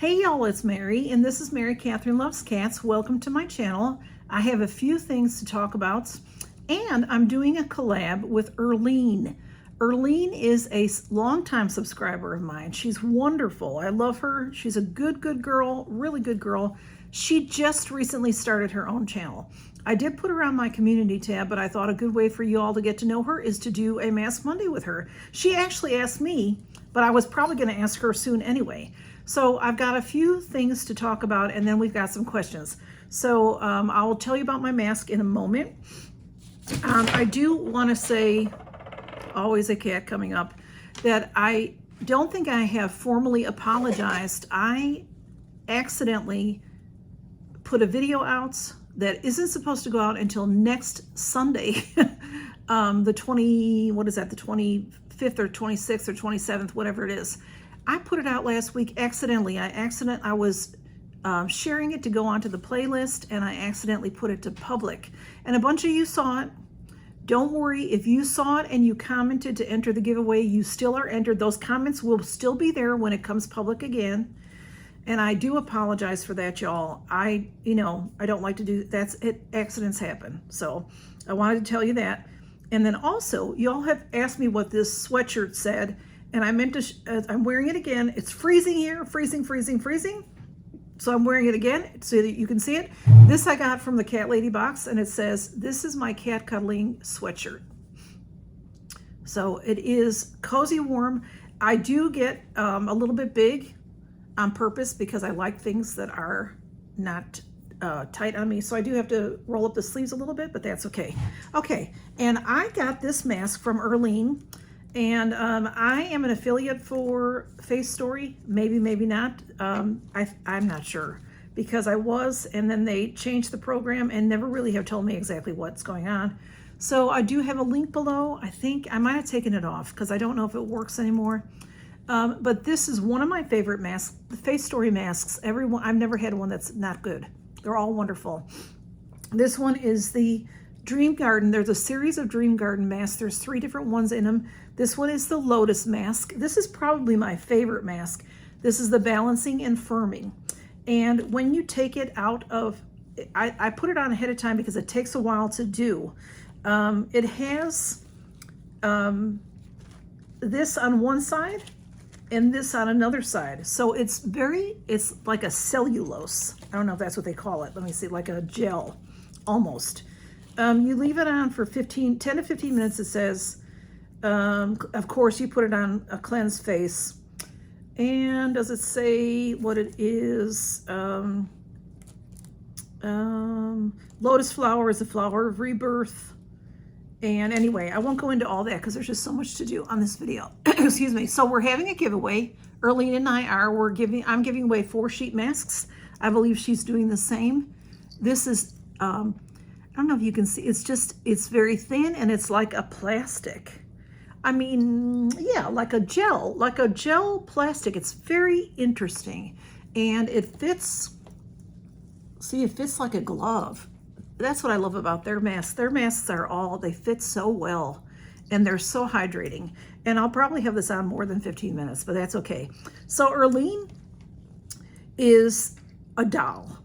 Hey y'all, it's Mary, and this is Mary Catherine Loves Cats. Welcome to my channel. I have a few things to talk about, and I'm doing a collab with EARLINE. EARLINE is a longtime subscriber of mine. She's wonderful. I love her. She's a good girl, really good girl. She just recently started her own channel. I did put her on my community tab, but I thought a good way for you all to get to know her is to do a Mask Monday with her. She actually asked me, but I was probably going to ask her soon anyway. So I've got a few things to talk about, and then we've got some questions. So I'll tell you about my mask in a moment. I do want to say, always a cat coming up, that I don't think I have formally apologized. I accidentally put a video out that isn't supposed to go out until next Sunday, the 25th or 26th or 27th, whatever it is. I put it out last week accidentally. I was sharing it to go onto the playlist, and I accidentally put it to public. And a bunch of you saw it. Don't worry, if you saw it and you commented to enter the giveaway, you still are entered. Those comments will still be there when it comes public again. And I do apologize for that, y'all. I don't like to do that. Accidents happen. So I wanted to tell you that. And then also, y'all have asked me what this sweatshirt said. And I meant to, I'm wearing it again. It's freezing here, freezing. So I'm wearing it again so that you can see it. This I got from the CatLady Box, and it says, "This is my cat cuddling sweatshirt." So it is cozy warm. I do get a little bit big on purpose because I like things that are not tight on me. So I do have to roll up the sleeves a little bit, but that's okay. Okay, and I got this mask from EARLINE. And I am an affiliate for Face Story, maybe not. I'm not sure, because I was, and then they changed the program and never really have told me exactly what's going on. So I do have a link below. I think I might have taken it off because I don't know if it works anymore. But this is one of my favorite masks, the Face Story masks. I've never had one that's not good. They're all wonderful. This one is the Dream Garden. There's a series of Dream Garden masks. There's 3 different ones in them. This one is the Lotus mask. This is probably my favorite mask. This is the Balancing and Firming. And when you take it out of, I put it on ahead of time because it takes a while to do. It has this on one side and this on another side. So it's like a cellulose. I don't know if that's what they call it. Let me see, like a gel, almost. You leave it on for 10 to 15 minutes, it says. Of course, you put it on a cleansed face. And does it say what it is? Lotus flower is the flower of rebirth. And anyway, I won't go into all that because there's just so much to do on this video. Excuse me. So we're having a giveaway. EARLINE and I are. I'm giving away 4 sheet masks. I believe she's doing the same. This is I don't know if you can see, it's very thin, and it's like a plastic. I mean, yeah, like a gel plastic. It's very interesting, and it fits, see, it fits like a glove. That's what I love about their masks. Their masks they fit so well, and they're so hydrating. And I'll probably have this on more than 15 minutes, but that's okay. So EARLINE is a doll.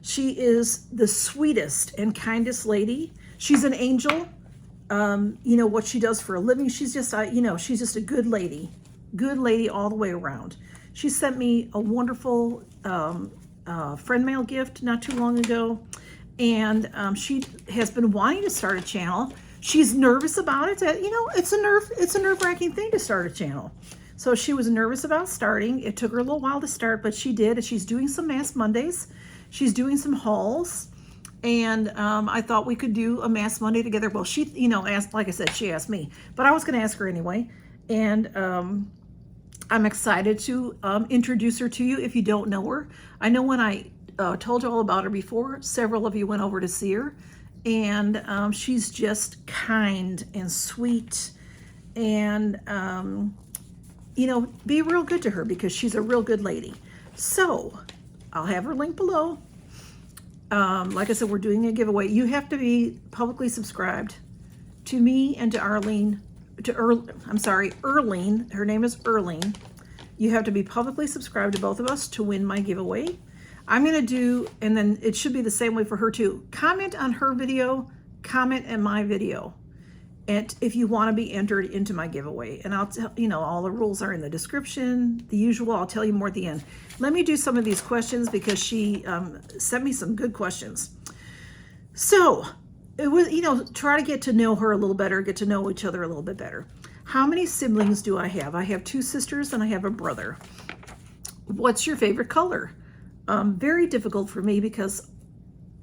She is the sweetest and kindest lady. She's an angel. You know what she does for a living. She's just, she's just a good lady all the way around. She sent me a wonderful friend mail gift not too long ago, and she has been wanting to start a channel. She's nervous about it. It's a nerve-wracking thing to start a channel. So she was nervous about starting. It took her a little while to start, but she did. She's doing some Mask Mondays. She's doing some hauls, and I thought we could do a Mask Monday together. Well, she, asked, like I said, she asked me, but I was going to ask her anyway. And I'm excited to introduce her to you if you don't know her. I know when I told you all about her before, several of you went over to see her, and she's just kind and sweet, and be real good to her because she's a real good lady. So I'll have her link below. Like I said, we're doing a giveaway. You have to be publicly subscribed to me and to EARLINE. EARLINE. Her name is EARLINE. You have to be publicly subscribed to both of us to win my giveaway. I'm going to do, and then it should be the same way for her too. Comment on her video, comment in my video. And if you want to be entered into my giveaway, and I'll tell you know, all the rules are in the description, the usual. I'll tell you more at the end. Let me do some of these questions because she sent me some good questions. So it was, you know, try to get to know her a little better, get to know each other a little bit better. How many siblings do I have? I have 2 sisters and I have a brother. What's your favorite color? Very difficult for me because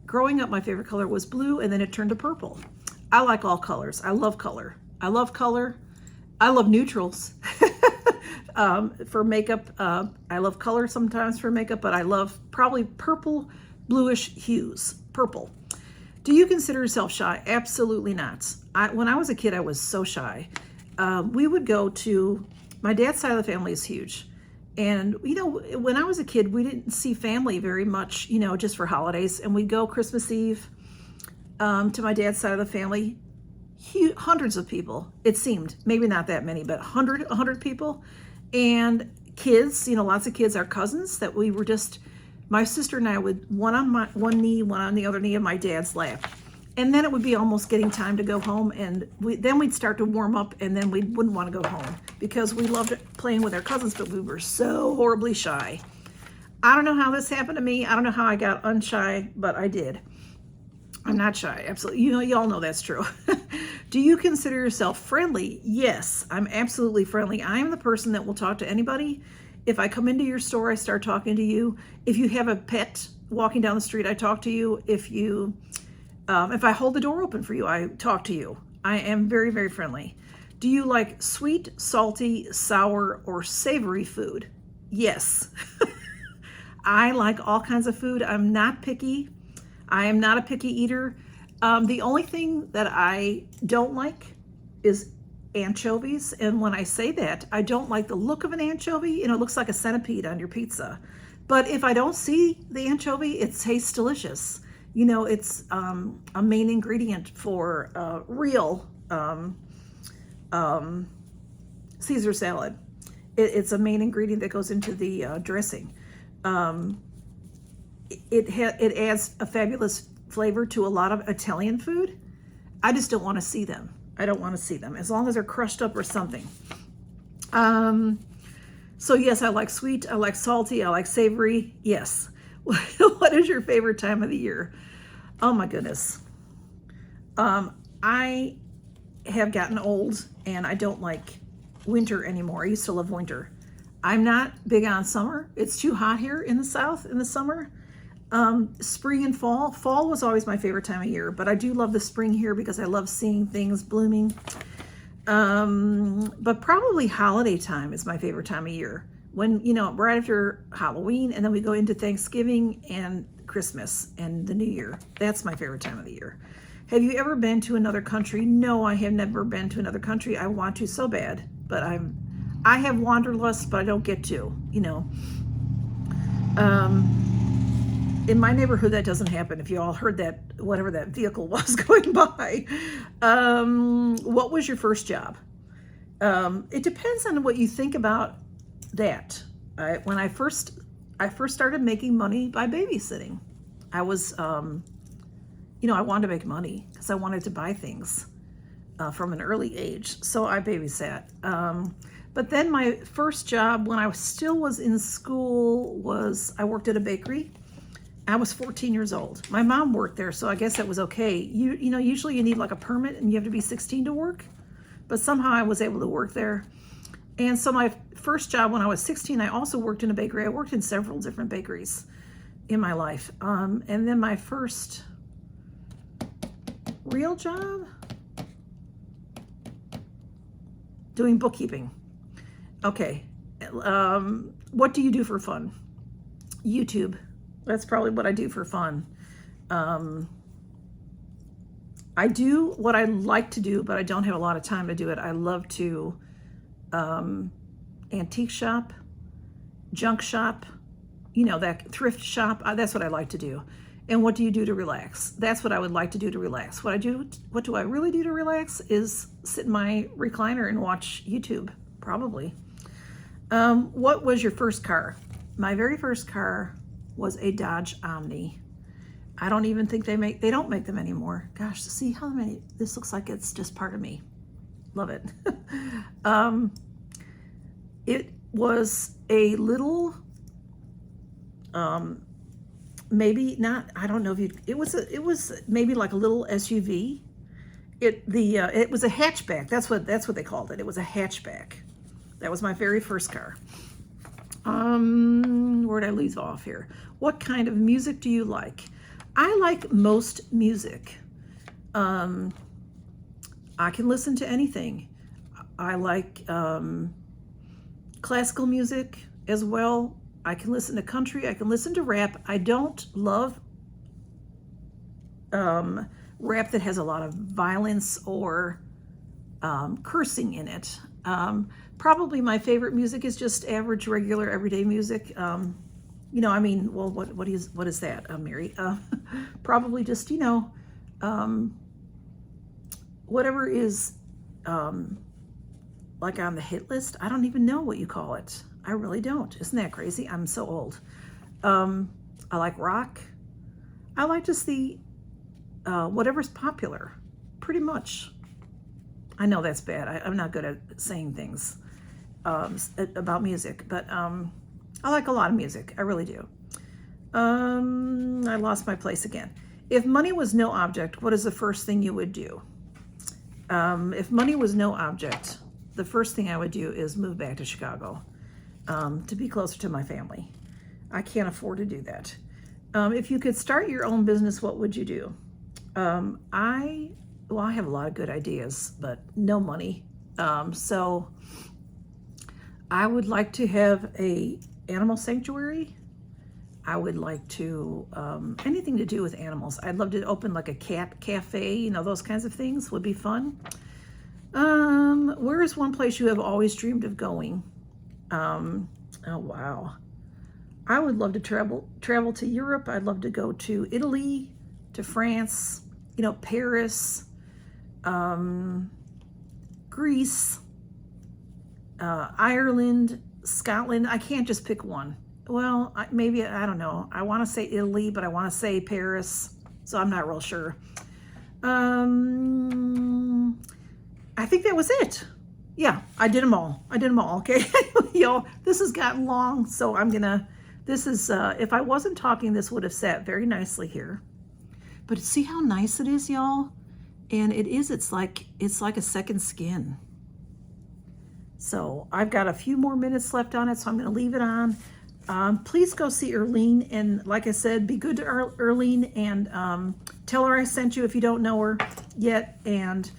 growing up, my favorite color was blue and then it turned to purple. I like all colors. I love color. I love color. I love neutrals. For makeup, I love color sometimes for makeup, but I love probably purple, bluish hues. Purple. Do you consider yourself shy? Absolutely not. When I was a kid, I was so shy. We would go to, my dad's side of the family is huge. And, you know, when I was a kid, we didn't see family very much, you know, just for holidays. And we'd go Christmas Eve to my dad's side of the family. Hundreds of people, it seemed. Maybe not that many, but 100 people. And kids, you know, lots of kids, our cousins, that we were just, my sister and I would, one on one knee, one on the other knee of my dad's lap. And then it would be almost getting time to go home, and then we'd start to warm up, and then we wouldn't want to go home because we loved playing with our cousins, but we were so horribly shy. I don't know how this happened to me. I don't know how I got unshy, but I did. I'm not shy, absolutely. You know, you all know that's true. Do you consider yourself friendly? Yes, I'm absolutely friendly. I am the person that will talk to anybody. If I come into your store, I start talking to you. If you have a pet walking down the street, I talk to you. If I hold the door open for you, I talk to you. I am very, very friendly. Do you like sweet, salty, sour, or savory food? Yes. I like all kinds of food. I'm not picky. I am not a picky eater. The only thing that I don't like is anchovies. And when I say that, I don't like the look of an anchovy. You know, it looks like a centipede on your pizza. But if I don't see the anchovy, it tastes delicious. You know, it's a main ingredient for real Caesar salad. It's a main ingredient that goes into the dressing. It adds a fabulous flavor to a lot of Italian food. I just don't want to see them. I don't want to see them as long as they're crushed up or something. So yes, I like sweet, I like salty, I like savory. Yes. What is your favorite time of the year? Oh my goodness. I have gotten old and I don't like winter anymore. I used to love winter. I'm not big on summer. It's too hot here in the South in the summer. Spring and fall. Fall was always my favorite time of year, but I do love the spring here because I love seeing things blooming. But probably holiday time is my favorite time of year. When, you know, right after Halloween, and then we go into Thanksgiving and Christmas and the New Year. That's my favorite time of the year. Have you ever been to another country? No, I have never been to another country. I want to so bad, but I have wanderlust, but I don't get to, you know. In my neighborhood, that doesn't happen. If you all heard that, whatever that vehicle was going by. What was your first job? It depends on what you think about that. When I first started making money by babysitting, I was, you know, I wanted to make money because I wanted to buy things from an early age. So I babysat. But then my first job when I still was in school was I worked at a bakery. I was 14 years old. My mom worked there, so I guess that was okay. You know, usually you need like a permit and you have to be 16 to work. But somehow I was able to work there. And so my first job when I was 16, I also worked in a bakery. I worked in several different bakeries in my life. And then my first real job, doing bookkeeping. Okay. What do you do for fun? YouTube. That's probably what I do for fun. I do what I like to do, but I don't have a lot of time to do it. I love to antique shop, junk shop, you know, that thrift shop. That's what I like to do. And what do you do to relax? That's what I would like to do to relax. What do I really do to relax is sit in my recliner and watch YouTube, probably. What was your first car? My very first car was a Dodge Omni. I don't even think they don't make them anymore. Gosh, see how many, this looks like it's just part of me. Love it. It was a little, maybe not, I don't know if it was maybe like a little SUV. It was a hatchback. That's what they called it. It was a hatchback. That was my very first car. Where'd I leave off here? What kind of music do you like? I like most music. I can listen to anything. I like classical music as well. I can listen to country. I can listen to rap. I don't love rap that has a lot of violence or cursing in it. Probably my favorite music is just average, regular, everyday music. You know, I mean, well, what is that, Mary? Probably just, you know, whatever is like on the hit list. I don't even know what you call it. I really don't. Isn't that crazy? I'm so old. I like rock. I like just the whatever's popular, pretty much. I know that's bad. I'm not good at saying things about music, but I like a lot of music. I really do. I lost my place again. If money was no object, what is the first thing you would do? If money was no object, the first thing I would do is move back to Chicago to be closer to my family. I can't afford to do that. If you could start your own business, what would you do? I have a lot of good ideas, but no money. So I would like to have a animal sanctuary. I would like to, anything to do with animals. I'd love to open like a cat cafe, you know, those kinds of things would be fun. Where is one place you have always dreamed of going? Oh, wow. I would love to travel to Europe. I'd love to go to Italy, to France, you know, Paris, Greece, Ireland, Scotland. I can't just pick one. Well, maybe, I don't know. I want to say Italy, but I want to say Paris, so I'm not real sure. I think that was it. Yeah, I did them all. Okay. Yo, this has gotten long, so this is, if I wasn't talking, this would have sat very nicely here. But see how nice it is, y'all? And it's like a second skin. So I've got a few more minutes left on it, so I'm going to leave it on. Please go see EARLINE, and like I said, be good to EARLINE, and tell her I sent you if you don't know her yet, and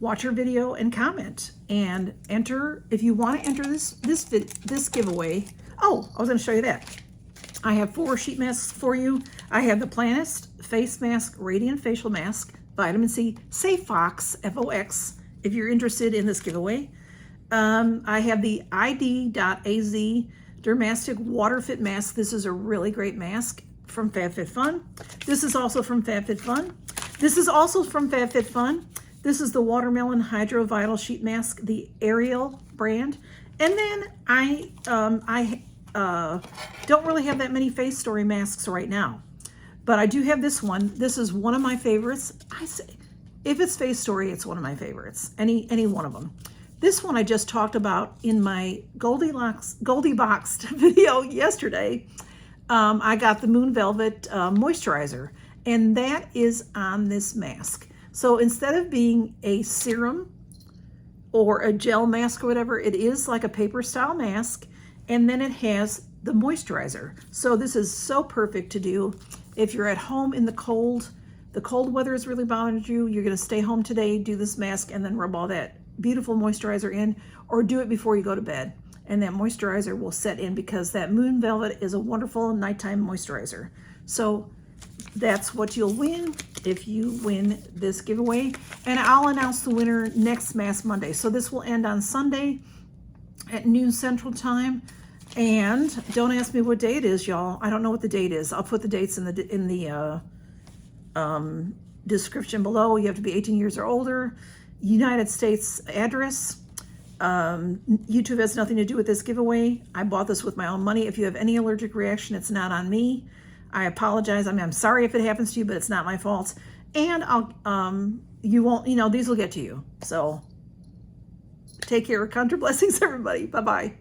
watch her video and comment, and enter if you want to enter this giveaway. Oh, I was going to show you that. I have 4 sheet masks for you. I have the Planist Face Mask, Radiant Facial Mask, Vitamin C, Say Fox, F-O-X, if you're interested in this giveaway. I have the ID.AZ Dermastic Water Fit Mask. This is a really great mask from Fab Fit Fun. This is also from Fab Fit Fun. This is also from Fab Fit Fun. This is the Watermelon Hydro Vital Sheet Mask, the Ariel brand. And then I don't really have that many Face Story masks right now, but I do have this one. This is one of my favorites. I say, if it's Face Story, it's one of my favorites. Any one of them. This one I just talked about in my Goldie Box video yesterday. I got the Moon Velvet moisturizer, and that is on this mask. So instead of being a serum or a gel mask or whatever, it is like a paper style mask, and then it has the moisturizer. So this is so perfect to do if you're at home in the cold weather is really bothering you, you're gonna stay home today, do this mask, and then rub all that beautiful moisturizer in, or do it before you go to bed. And that moisturizer will set in, because that Moon Velvet is a wonderful nighttime moisturizer. So that's what you'll win if you win this giveaway. And I'll announce the winner next Mask Monday. So this will end on Sunday at noon Central Time. And don't ask me what day it is, y'all. I don't know what the date is. I'll put the dates in the description below. You have to be 18 years or older. United States address. YouTube has nothing to do with this giveaway. I bought this with my own money. If you have any allergic reaction, it's not on me. I apologize. I mean, I'm sorry if it happens to you, but it's not my fault. And you won't, these will get to you. So take care. Contra blessings, everybody. Bye-bye.